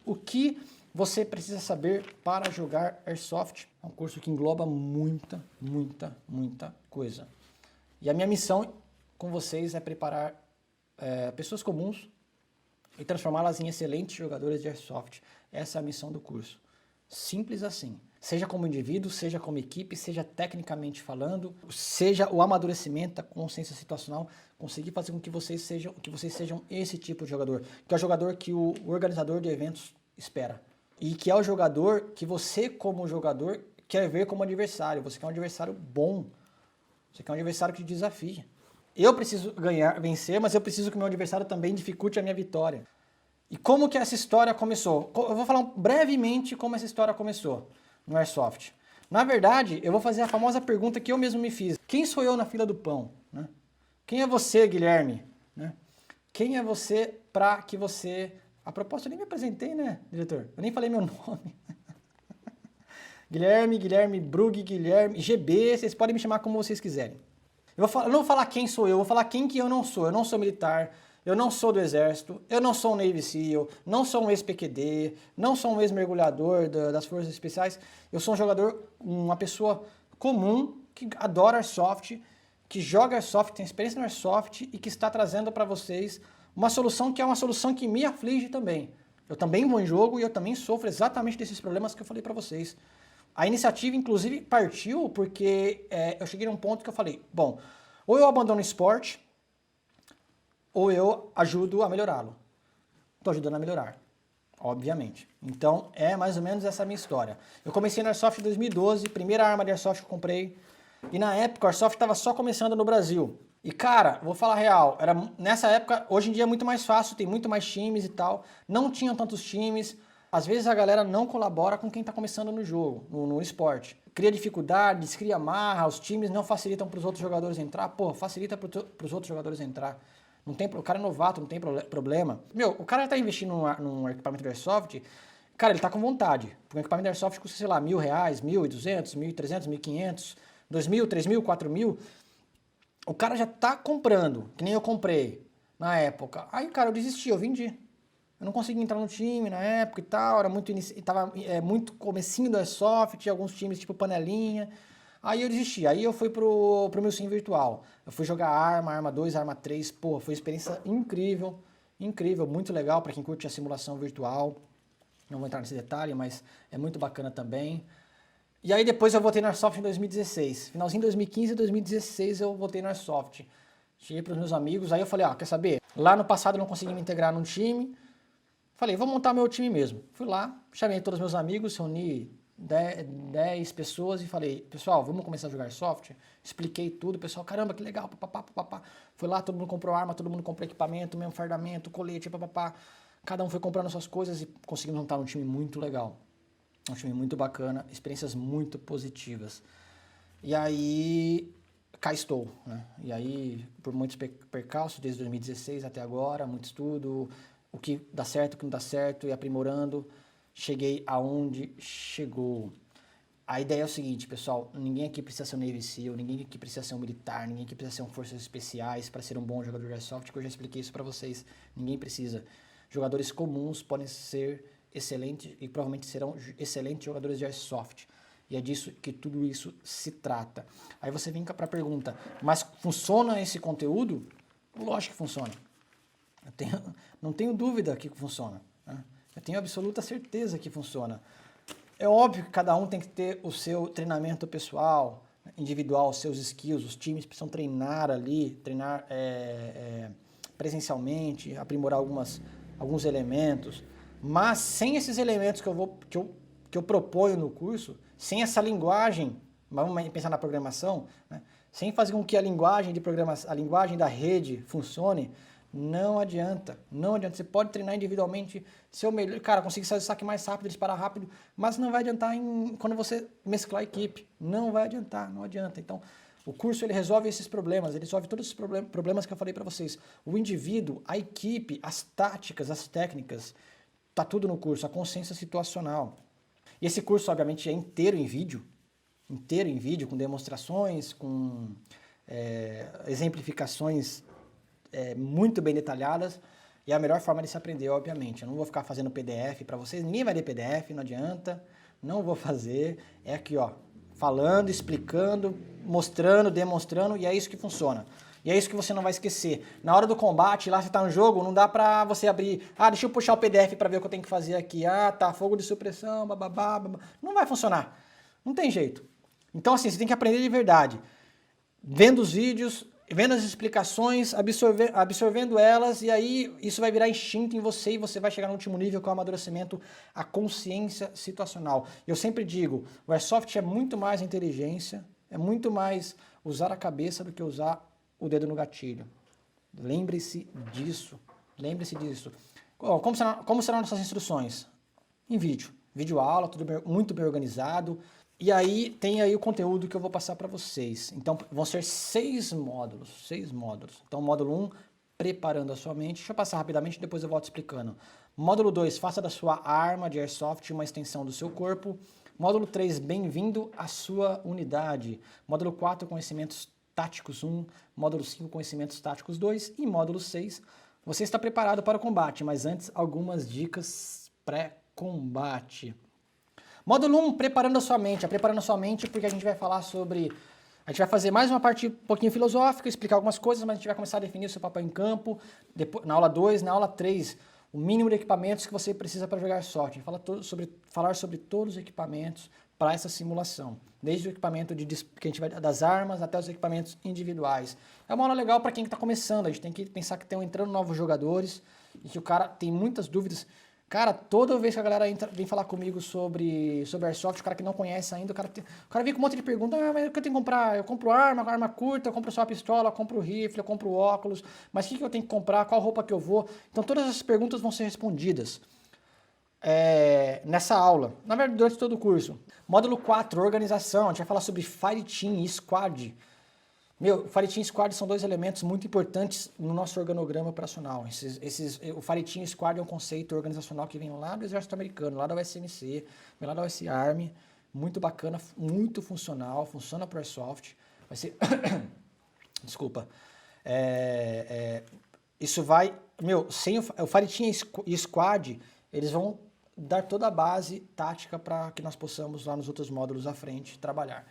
o que você precisa saber para jogar Airsoft. É um curso que engloba muita coisa. E a minha missão com vocês é preparar pessoas comuns e transformá-las em excelentes jogadores de Airsoft. Essa é a missão do curso. Simples assim. Seja como indivíduo, seja como equipe, seja tecnicamente falando, seja o amadurecimento, a consciência situacional, conseguir fazer com que vocês sejam esse tipo de jogador, que é o jogador que o organizador de eventos espera. E que é o jogador que você, como jogador, quer ver como adversário. Você quer um adversário bom. Você quer um adversário que te desafie. Eu preciso vencer, mas eu preciso que o meu adversário também dificulte a minha vitória. E como que essa história começou? Eu vou falar brevemente como essa história começou no Airsoft. Na verdade, eu vou fazer a famosa pergunta que eu mesmo me fiz. Quem sou eu na fila do pão? Né? Quem é você, Guilherme? Né? Quem é você para que você... A propósito, eu nem me apresentei, né, diretor? Eu nem falei meu nome. Guilherme Brug, Guilherme, GB, vocês podem me chamar como vocês quiserem. Eu não vou falar quem sou eu vou falar quem que eu não sou. Eu não sou militar, eu não sou do exército, eu não sou um Navy SEAL, não sou um ex-PQD, não sou um ex-mergulhador das forças especiais. Eu sou um jogador, uma pessoa comum que adora Airsoft, que joga Airsoft, tem experiência no Airsoft e que está trazendo para vocês uma solução que é uma solução que me aflige também. Eu também vou em jogo e eu também sofro exatamente desses problemas que eu falei para vocês. A iniciativa, inclusive, partiu porque eu cheguei num ponto que eu falei, bom, ou eu abandono o esporte, ou eu ajudo a melhorá-lo. Estou ajudando a melhorar, obviamente. Então, é mais ou menos essa a minha história. Eu comecei no Airsoft em 2012, primeira arma de Airsoft que eu comprei, e na época o Airsoft estava só começando no Brasil. E cara, vou falar a real, nessa época, hoje em dia é muito mais fácil, tem muito mais times e tal, não tinham tantos times, às vezes a galera não colabora com quem está começando no jogo, no esporte. Cria dificuldades, cria marra, os times não facilitam para os outros jogadores entrar, pô, facilita para os outros jogadores entrar. Não tem, o cara é novato, não tem problema. Meu, o cara tá investindo num equipamento de Airsoft, cara, ele tá com vontade. Porque um equipamento de Airsoft custa, sei lá, R$1.000, 1.200, 1.300, 1.500, 2.000, 3.000, 4.000. O cara já tá comprando, que nem eu comprei na época. Aí, cara, eu desisti, eu vendi. Eu não consegui entrar no time na época e tal, era tava muito comecinho do Airsoft, alguns times tipo panelinha. Aí eu desisti, aí eu fui pro meu sim virtual. Eu fui jogar Arma 2, Arma 3, pô, foi uma experiência incrível, incrível, muito legal para quem curte a simulação virtual. Não vou entrar nesse detalhe, mas é muito bacana também. E aí depois eu voltei no Airsoft em 2016. Finalzinho de 2015 e 2016 eu voltei no Airsoft. Cheguei pros meus amigos, aí eu falei, quer saber? Lá no passado eu não consegui me integrar num time. Falei, vou montar meu time mesmo. Fui lá, chamei todos os meus amigos, reuni 10 pessoas e falei, pessoal, vamos começar a jogar Airsoft? Expliquei tudo, pessoal, caramba, que legal, papapá, papapá. Fui lá, todo mundo comprou arma, todo mundo comprou equipamento, mesmo fardamento, colete, papapá. Cada um foi comprando suas coisas e conseguimos montar um time muito legal. Um time muito bacana, experiências muito positivas. E aí, cá estou, né? E aí, por muitos percalços, desde 2016 até agora, muito estudo, o que dá certo, o que não dá certo, e aprimorando, cheguei aonde chegou. A ideia é o seguinte, pessoal, ninguém aqui precisa ser um Navy SEAL, ninguém aqui precisa ser um militar, ninguém aqui precisa ser um Forças Especiais para ser um bom jogador de Airsoft, que eu já expliquei isso para vocês. Ninguém precisa. Jogadores comuns podem ser excelentes e provavelmente serão excelentes jogadores de Airsoft. E é disso que tudo isso se trata. Aí você vem para a pergunta, mas funciona esse conteúdo? Lógico que funciona. Não tenho dúvida que funciona. Né? Eu tenho absoluta certeza que funciona. É óbvio que cada um tem que ter o seu treinamento pessoal, individual, os seus skills, os times precisam treinar ali, treinar presencialmente, aprimorar alguns elementos, mas sem esses elementos que eu proponho no curso, sem essa linguagem, vamos pensar na programação, né? Sem fazer com que a linguagem da rede funcione, não adianta, não adianta. Você pode treinar individualmente, ser o melhor, cara, conseguir fazer o saque mais rápido, disparar rápido, mas não vai adiantar quando você mesclar a equipe. Não vai adiantar, não adianta. Então, o curso ele resolve esses problemas, ele resolve todos os problemas que eu falei para vocês. O indivíduo, a equipe, as táticas, as técnicas, tá tudo no curso, a consciência situacional. E esse curso, obviamente, é inteiro em vídeo, com demonstrações, com exemplificações muito bem detalhadas. E é a melhor forma de se aprender, obviamente. Eu não vou ficar fazendo PDF para vocês, ninguém vai ler PDF, não adianta. Não vou fazer. É aqui, ó, falando, explicando, mostrando, demonstrando, e é isso que funciona. E é isso que você não vai esquecer. Na hora do combate, lá você tá no jogo, não dá pra você abrir, deixa eu puxar o PDF pra ver o que eu tenho que fazer aqui. Tá, fogo de supressão, bababá, babá. Não vai funcionar. Não tem jeito. Então, assim, você tem que aprender de verdade. Vendo os vídeos, vendo as explicações, absorvendo elas, e aí isso vai virar instinto em você e você vai chegar no último nível, que é o amadurecimento, a consciência situacional. Eu sempre digo, o Airsoft é muito mais inteligência, é muito mais usar a cabeça do que usar o dedo no gatilho. Lembre-se disso. Lembre-se disso. Como serão nossas instruções? Em vídeo. Vídeo aula, tudo bem, muito bem organizado. E aí tem aí o conteúdo que eu vou passar para vocês. Então vão ser 6 módulos. 6 módulos. Então módulo 1, preparando a sua mente. Deixa eu passar rapidamente, depois eu volto explicando. Módulo 2, faça da sua arma de Airsoft uma extensão do seu corpo. Módulo 3, bem-vindo à sua unidade. Módulo 4, conhecimentos táticos 1, módulo 5, conhecimentos táticos 2 e módulo 6, você está preparado para o combate, mas antes algumas dicas pré-combate. Módulo 1, preparando a sua mente. Preparando a sua mente porque a gente vai falar sobre... A gente vai fazer mais uma parte um pouquinho filosófica, explicar algumas coisas, mas a gente vai começar a definir o seu papel em campo. Depois, na aula 2, na aula 3, o mínimo de equipamentos que você precisa para jogar Airsoft. A gente vai falar sobre todos os equipamentos para essa simulação. Desde o equipamento que a gente vai das armas até os equipamentos individuais. É uma aula legal para quem está começando. A gente tem que pensar que estão entrando novos jogadores e que o cara tem muitas dúvidas. Cara, toda vez que a galera vem falar comigo sobre Airsoft, o cara que não conhece ainda, o cara vem com um monte de perguntas. Mas o que eu tenho que comprar? Eu compro arma curta, eu compro só a pistola, eu compro o rifle, eu compro o óculos. Mas o que eu tenho que comprar? Qual roupa que eu vou? Então todas essas perguntas vão ser respondidas nessa aula, na verdade durante todo o curso. Módulo 4, organização, a gente vai falar sobre Fire Team e Squad. Fire Team e Squad são 2 elementos muito importantes no nosso organograma operacional. O Fire Team e Squad é um conceito organizacional que vem lá do Exército Americano, lá da USMC, vem lá da US Army, muito bacana, muito funcional, funciona para o Airsoft. Vai ser... Desculpa. Isso vai... sem o Fire Team e Squad, eles vão dar toda a base tática para que nós possamos lá nos outros módulos à frente trabalhar.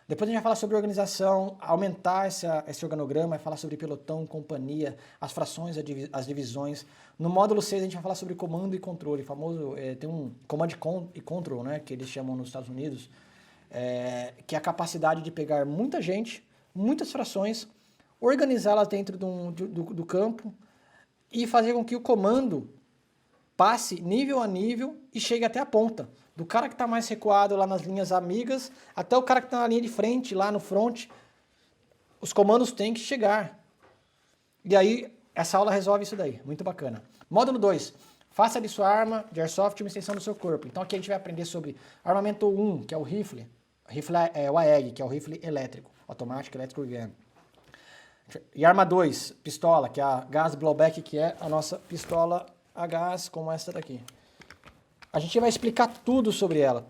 Depois a gente vai falar sobre organização, aumentar esse organograma, vai falar sobre pelotão, companhia, as frações, as divisões. No módulo 6 a gente vai falar sobre comando e controle, tem um command e control, né, que eles chamam nos Estados Unidos, que é a capacidade de pegar muita gente, muitas frações, organizá-las dentro do campo e fazer com que o comando passe nível a nível e chegue até a ponta. Do cara que está mais recuado lá nas linhas amigas, até o cara que está na linha de frente, lá no front, os comandos têm que chegar. E aí, essa aula resolve isso daí. Muito bacana. Módulo 2. Faça de sua arma de Airsoft uma extensão do seu corpo. Então aqui a gente vai aprender sobre armamento 1, que é o rifle. Rifle é o AEG, que é o rifle elétrico. Automatic Electric Gun. E arma 2, pistola, que é a Gas Blowback, que é a nossa pistola a gás, como essa daqui. A gente vai explicar tudo sobre ela,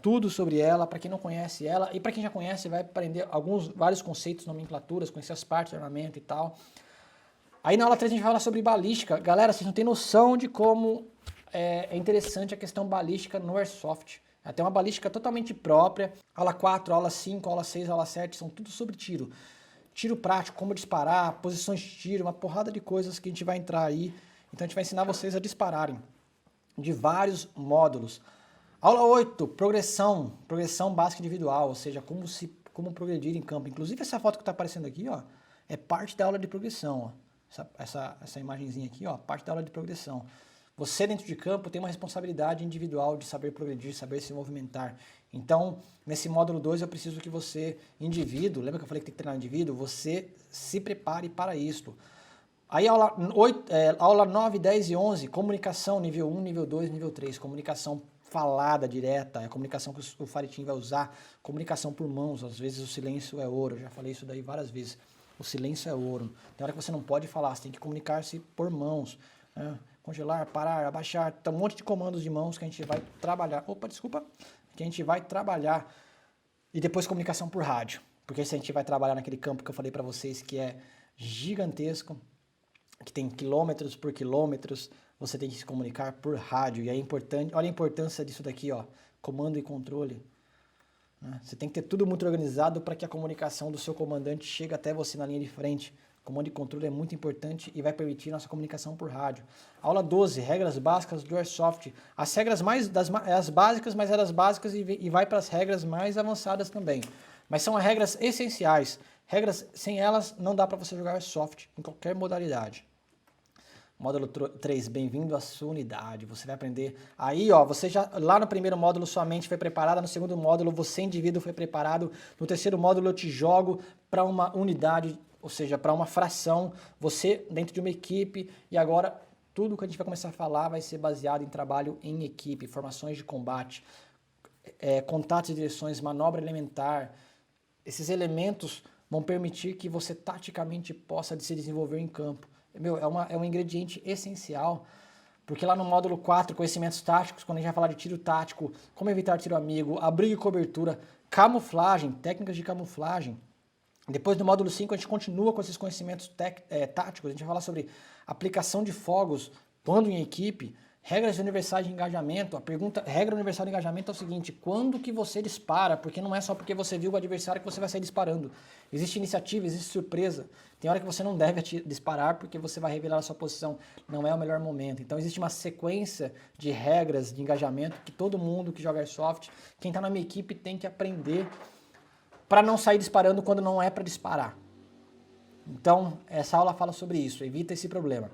para quem não conhece ela, e para quem já conhece vai aprender vários conceitos, nomenclaturas, conhecer as partes do armamento e tal. Aí na aula 3 a gente vai falar sobre balística. Galera, vocês não têm noção de como é interessante a questão balística no Airsoft. Ela tem uma balística totalmente própria. Aula 4, aula 5, aula 6, aula 7, são tudo sobre tiro. Tiro prático, como disparar, posições de tiro, uma porrada de coisas que a gente vai entrar aí. Então a gente vai ensinar vocês a dispararem de vários módulos. Aula 8, progressão básica individual, ou seja, como progredir em campo. Inclusive essa foto que está aparecendo aqui, ó, é parte da aula de progressão. Ó. Essa imagenzinha aqui, ó, parte da aula de progressão. Você dentro de campo tem uma responsabilidade individual de saber progredir, saber se movimentar. Então, nesse módulo 2 eu preciso que você, indivíduo, lembra que eu falei que tem que treinar indivíduo? Você se prepare para isto. Aí aula 9, 10 e 11, comunicação, nível 1, nível 2, nível 3, comunicação falada, direta, é a comunicação que o Fire Team vai usar, comunicação por mãos, às vezes o silêncio é ouro, eu já falei isso daí várias vezes, o silêncio é ouro, tem hora que você não pode falar, você tem que comunicar-se por mãos, né? Congelar, parar, abaixar, tem um monte de comandos de mãos que a gente vai trabalhar, que a gente vai trabalhar, e depois comunicação por rádio, porque se a gente vai trabalhar naquele campo que eu falei para vocês que é gigantesco, que tem quilômetros por quilômetros, você tem que se comunicar por rádio. E é importante, olha a importância disso daqui, ó, comando e controle. Né? Você tem que ter tudo muito organizado para que a comunicação do seu comandante chegue até você na linha de frente. Comando e controle é muito importante e vai permitir nossa comunicação por rádio. Aula 12, regras básicas do Airsoft. As regras as básicas, mas é das básicas e vai para as regras mais avançadas também. Mas são as regras essenciais. Regras, sem elas, não dá para você jogar Airsoft em qualquer modalidade. Módulo 3, bem-vindo à sua unidade. Você vai aprender. Aí, ó, você já lá no primeiro módulo sua mente foi preparada, no segundo módulo você indivíduo foi preparado, no terceiro módulo eu te jogo para uma unidade, ou seja, para uma fração, você dentro de uma equipe, e agora tudo que a gente vai começar a falar vai ser baseado em trabalho em equipe, formações de combate, contatos e direções, manobra elementar. Esses elementos vão permitir que você taticamente possa se desenvolver em campo. Meu, é um ingrediente essencial, porque lá no módulo 4, conhecimentos táticos, quando a gente vai falar de tiro tático, como evitar tiro amigo, abrigo e cobertura, camuflagem, técnicas de camuflagem. Depois no módulo 5 a gente continua com esses conhecimentos táticos, a gente vai falar sobre aplicação de fogos, quando em equipe, regras universais de engajamento. Regra universal de engajamento é o seguinte: quando que você dispara? Porque não é só porque você viu o adversário que você vai sair disparando. Existe iniciativa, existe surpresa. Tem hora que você não deve disparar porque você vai revelar a sua posição. Não é o melhor momento. Então existe uma sequência de regras de engajamento que todo mundo que joga Airsoft, quem está na minha equipe, tem que aprender para não sair disparando quando não é para disparar. Então essa aula fala sobre isso. Evita esse problema.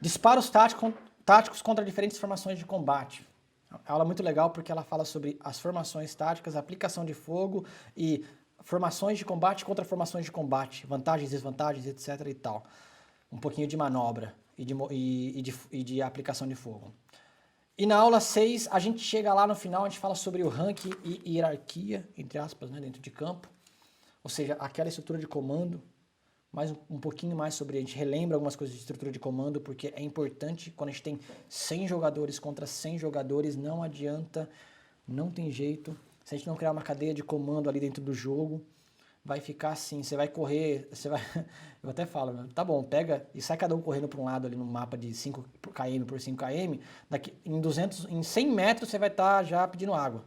Disparos táticos contra diferentes formações de combate. É uma aula muito legal porque ela fala sobre as formações táticas, aplicação de fogo e formações de combate contra formações de combate, vantagens, desvantagens, etc. e tal. Um pouquinho de manobra e de aplicação de fogo. E na aula 6, a gente chega lá no final, a gente fala sobre o ranking e hierarquia, entre aspas, né, dentro de campo. Ou seja, aquela estrutura de comando. Mais um pouquinho mais sobre, a gente relembra algumas coisas de estrutura de comando, porque é importante quando a gente tem 100 jogadores contra 100 jogadores, não adianta, não tem jeito. Se a gente não criar uma cadeia de comando ali dentro do jogo, vai ficar assim, você vai correr, eu até falo, tá bom, pega e sai cada um correndo para um lado ali no mapa de 5 km por 5 km, em 100 metros você vai estar já pedindo água.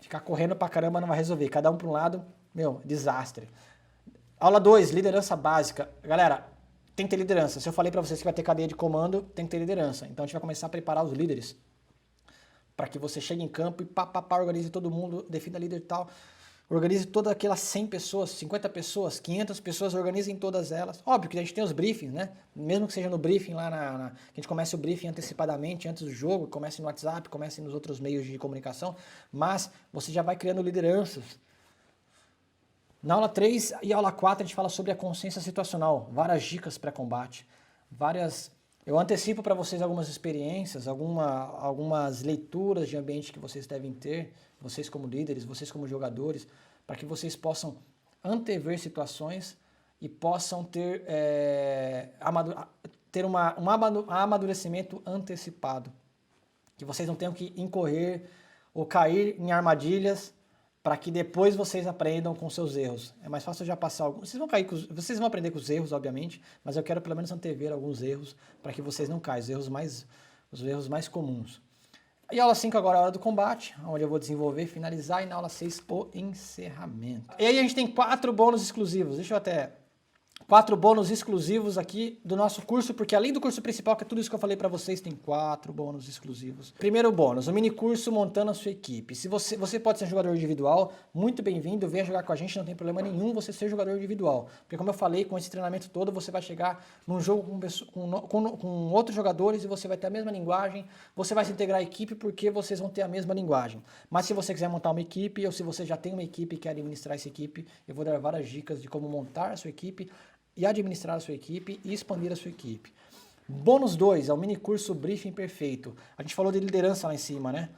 Ficar correndo pra caramba não vai resolver, cada um para um lado, meu, desastre. Aula 2, liderança básica. Galera, tem que ter liderança. Se eu falei para vocês que vai ter cadeia de comando, tem que ter liderança. Então a gente vai começar a preparar os líderes para que você chegue em campo e organize todo mundo, defina líder e tal. Organize todas aquelas 100 pessoas, 50 pessoas, 500 pessoas, organizem todas elas. Óbvio que a gente tem os briefings, né? Mesmo que seja no briefing lá que a gente comece o briefing antecipadamente, antes do jogo, comece no WhatsApp, comece nos outros meios de comunicação, mas você já vai criando lideranças. Na aula 3 e aula 4 a gente fala sobre a consciência situacional, várias dicas para combate, eu antecipo para vocês algumas experiências, algumas leituras de ambiente que vocês devem ter, vocês como líderes, vocês como jogadores, para que vocês possam antever situações e possam ter um amadurecimento antecipado, que vocês não tenham que incorrer ou cair em armadilhas para que depois vocês aprendam com seus erros. É mais fácil já passar alguns. Vocês vão aprender com os erros, obviamente, mas eu quero pelo menos antever alguns erros para que vocês não caiam, os erros mais comuns. E a aula 5 agora é a hora do combate, onde eu vou desenvolver, finalizar, e na aula 6 o encerramento. E aí a gente tem 4 bônus exclusivos. Deixa eu até 4 bônus exclusivos aqui do nosso curso, porque além do curso principal, que é tudo isso que eu falei para vocês, tem 4 bônus exclusivos. Primeiro bônus, o mini curso montando a sua equipe. Se você pode ser jogador individual, muito bem-vindo, venha jogar com a gente, não tem problema nenhum você ser jogador individual. Porque como eu falei, com esse treinamento todo, você vai chegar num jogo com outros jogadores e você vai ter a mesma linguagem, você vai se integrar à equipe porque vocês vão ter a mesma linguagem. Mas se você quiser montar uma equipe, ou se você já tem uma equipe e quer administrar essa equipe, eu vou dar várias dicas de como montar a sua equipe, e administrar a sua equipe e expandir a sua equipe. Bônus 2, é o mini curso Briefing Perfeito. A gente falou de liderança lá em cima, né?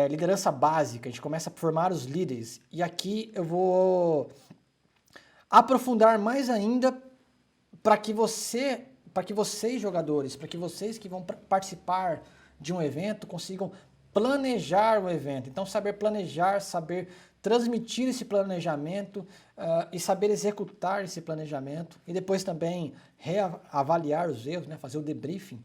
Liderança básica, a gente começa a formar os líderes. E aqui eu vou aprofundar mais ainda para que vocês jogadores, para que vocês que vão participar de um evento consigam planejar o evento. Então saber planejar, saber transmitir esse planejamento e saber executar esse planejamento e depois também reavaliar os erros, né? Fazer o debriefing.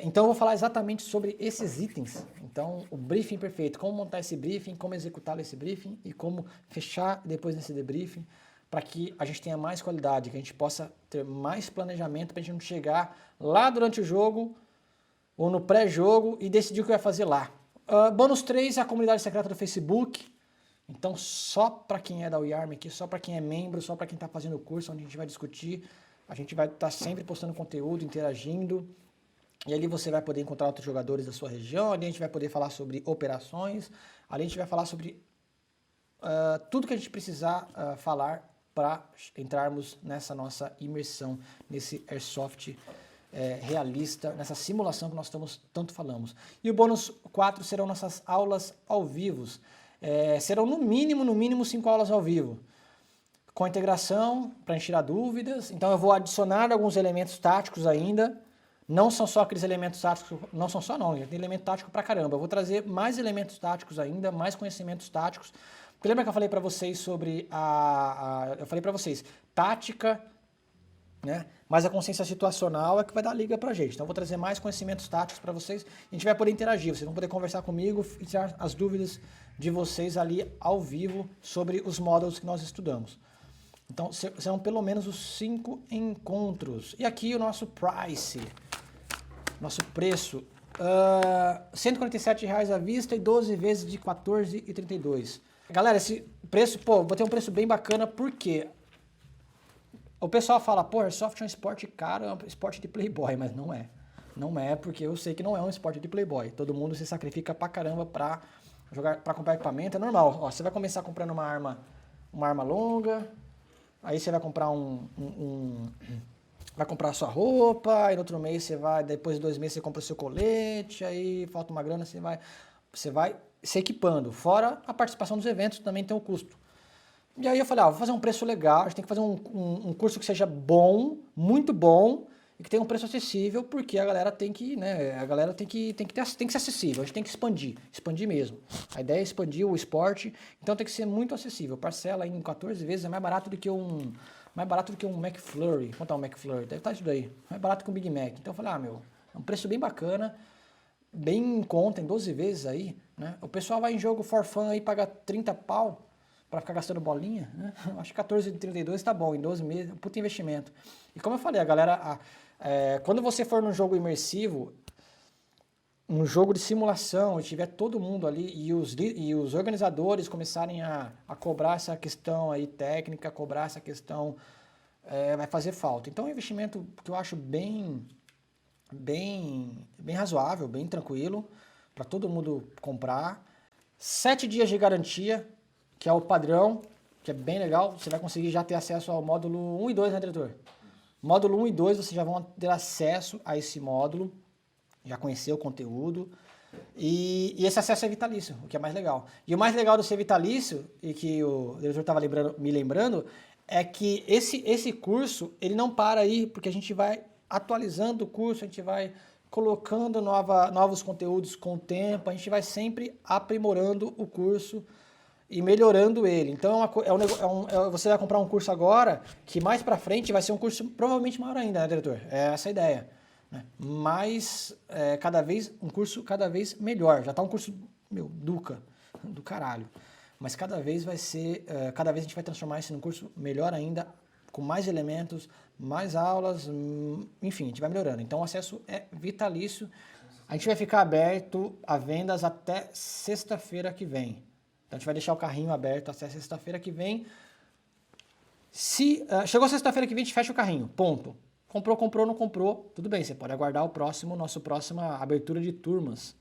Então eu vou falar exatamente sobre esses itens. Então, o briefing perfeito, como montar esse briefing, como executar esse briefing e como fechar depois nesse debriefing para que a gente tenha mais qualidade, que a gente possa ter mais planejamento para a gente não chegar lá durante o jogo ou no pré-jogo e decidir o que vai fazer lá. Bônus 3 é a comunidade secreta do Facebook. Então, só para quem é da WeArm aqui, só para quem é membro, só para quem está fazendo o curso, onde a gente vai discutir, a gente vai estar sempre postando conteúdo, interagindo. E ali você vai poder encontrar outros jogadores da sua região, ali a gente vai poder falar sobre operações, ali a gente vai falar sobre tudo que a gente precisar falar para entrarmos nessa nossa imersão, nesse Airsoft realista, nessa simulação que nós tanto falamos. E o bônus 4 serão nossas aulas ao vivo. Serão no mínimo 5 aulas ao vivo, com integração, para a gente tirar dúvidas. Então eu vou adicionar alguns elementos táticos ainda. Não são só aqueles elementos táticos, não são só não, tem elemento tático pra caramba. Eu vou trazer mais elementos táticos ainda, mais conhecimentos táticos. Porque lembra que eu falei pra vocês sobre eu falei pra vocês, tática, né? Mas a consciência situacional é que vai dar liga pra gente. Então eu vou trazer mais conhecimentos táticos pra vocês. A gente vai poder interagir, vocês vão poder conversar comigo e tirar as dúvidas de vocês ali ao vivo sobre os módulos que nós estudamos. Então serão pelo menos os 5 encontros. E aqui o nosso price. Nosso preço, R$ 147,00 à vista e 12 vezes de R$ 14,32. Galera, esse preço, vou ter um preço bem bacana, porque o pessoal fala, Airsoft é um esporte caro, é um esporte de playboy, mas não é. Não é, porque eu sei que não é um esporte de playboy. Todo mundo se sacrifica pra caramba pra comprar equipamento, é normal. Ó, você vai começar comprando uma arma longa, aí você vai comprar vai comprar a sua roupa, aí no outro mês depois de 2 meses você compra o seu colete, aí falta uma grana, você vai se equipando. Fora a participação dos eventos, também tem um custo. E aí eu falei, vou fazer um preço legal, a gente tem que fazer um curso que seja bom, muito bom, e que tenha um preço acessível, porque a galera tem que, né, tem que ser acessível, a gente tem que expandir mesmo. A ideia é expandir o esporte, então tem que ser muito acessível. Parcela em 14 vezes é mais barato do que um McFlurry. Quanto é um McFlurry? Deve estar isso daí. Mais barato que um Big Mac. Então eu falei, é um preço bem bacana, bem em conta, em 12 vezes aí, né? O pessoal vai em jogo for fun aí, paga 30 pau para ficar gastando bolinha, né? Acho que 14,32 tá bom, em 12 meses, puta investimento. E como eu falei, a galera, quando você for num jogo imersivo, um jogo de simulação, e tiver todo mundo ali, e os organizadores começarem a cobrar essa questão aí técnica, cobrar essa questão, vai fazer falta. Então é um investimento que eu acho bem razoável, bem tranquilo, para todo mundo comprar. 7 dias de garantia, que é o padrão, que é bem legal. Você vai conseguir já ter acesso ao módulo 1 e 2, né, diretor? Módulo 1 e 2, vocês já vão ter acesso a esse módulo, já conhecer o conteúdo, e esse acesso é vitalício, o que é mais legal. E o mais legal do ser vitalício, e que o diretor estava me lembrando, é que esse curso, ele não para aí, porque a gente vai atualizando o curso, a gente vai colocando novos conteúdos com o tempo, a gente vai sempre aprimorando o curso e melhorando ele. Então você vai comprar um curso agora, que mais pra frente vai ser um curso provavelmente maior ainda, né, diretor? É essa a ideia. Mas um curso cada vez melhor. Já tá um curso, Duca, do caralho. Mas cada vez a gente vai transformar isso num curso melhor ainda, com mais elementos, mais aulas, enfim, a gente vai melhorando. Então o acesso é vitalício. A gente vai ficar aberto a vendas até sexta-feira que vem. Então a gente vai deixar o carrinho aberto até sexta-feira que vem. Se chegou sexta-feira que vem, a gente fecha o carrinho, ponto. Comprou, não comprou, tudo bem, você pode aguardar nossa próxima abertura de turmas.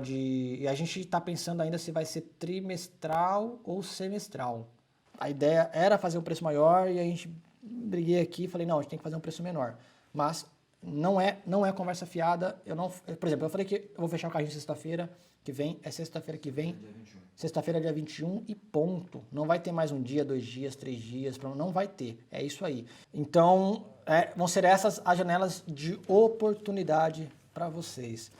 E a gente está pensando ainda se vai ser trimestral ou semestral. A ideia era fazer um preço maior e a gente briguei aqui e falei, não, a gente tem que fazer um preço menor. Mas não é conversa fiada. Por exemplo, eu falei que eu vou fechar o carrinho sexta-feira que vem, é sexta-feira que vem, sexta-feira dia 21 e ponto. Não vai ter mais um dia, 2 dias, 3 dias, não vai ter. É isso aí. Então, vão ser essas as janelas de oportunidade para vocês.